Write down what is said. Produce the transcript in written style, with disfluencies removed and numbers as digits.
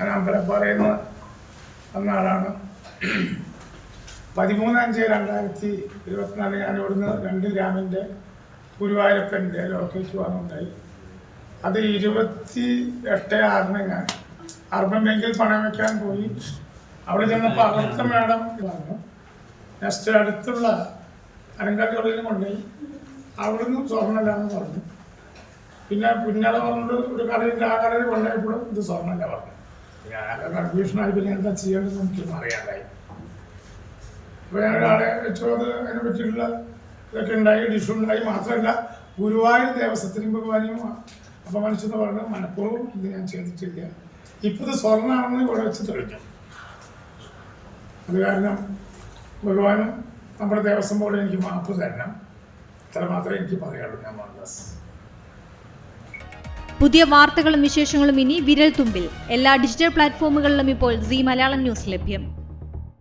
ഞാൻ അമ്പലപ്പാറയിൽ വന്ന ആളാണ്. 13/5/2024 ഞാൻ ഇവിടുന്ന് 2 ഗ്രാമിൻ്റെ ഗുരുവായൂരപ്പൻ്റെ ലോക്കേറ്റ് വാങ്ങുണ്ടായി. അത് 28/6 ഞാൻ അർബൻ ബാങ്കിൽ പണം വയ്ക്കാൻ പോയി. അവിടെ ചെന്നപ്പോൾ അവിടുത്തെ മേഡം പറഞ്ഞു. നെക്സ്റ്റ് അടുത്തുള്ള അലങ്കാരികളിൽ കൊണ്ടുപോയി അവിടുന്ന് സ്വർണ്ണമല്ലാന്ന് പറഞ്ഞു. പിന്നെ പിന്നീട് പറഞ്ഞിട്ട് ഒരു കടയിൽ ആ കടയിൽ കൊണ്ടുപോയപ്പോഴും ഇത് സ്വർണ്ണമല്ല പറഞ്ഞു. ഞാനൊക്കെ കൺഫ്യൂഷനായി. പിന്നെ എന്താ ചെയ്യേണ്ടതെന്ന് എനിക്കൊന്നും അറിയാണ്ടായി. അപ്പോൾ ഞാൻ ഒരാളെ വെച്ചു. അത് അതിനെ പറ്റിയിട്ടുള്ള ഇതൊക്കെ ഉണ്ടായി, ഡിഷുണ്ടായി. മാത്രമല്ല ഗുരുവായൂർ ദേവസ്വത്തിനും ഭഗവാനെയും അപമാനിച്ചെന്ന് പറഞ്ഞ് മനഃപൂർവ്വം ഇത് ഞാൻ ചെയ്തിട്ടില്ല. ഇപ്പോൾ ഇത് സ്വർണ്ണമാണെന്ന് ഇവിടെ വെച്ച് തെളിഞ്ഞു. അത് കാരണം ഭഗവാനും നമ്മുടെ ദേവസ്വം ബോർഡ് എനിക്ക് മാപ്പ് തരണം. ഇത്ര മാത്രമേ എനിക്ക് പറയാനുള്ളൂ. ഞാൻ മോഹൻദാസ്. പുതിയ വാർത്തകളും വിശേഷങ്ങളും ഇനി വിരൽ തുമ്പിൽ. എല്ലാ ഡിജിറ്റൽ പ്ലാറ്റ്ഫോമുകളിലും ഇപ്പോൾ സീ മലയാളം ന്യൂസ് ലഭ്യം.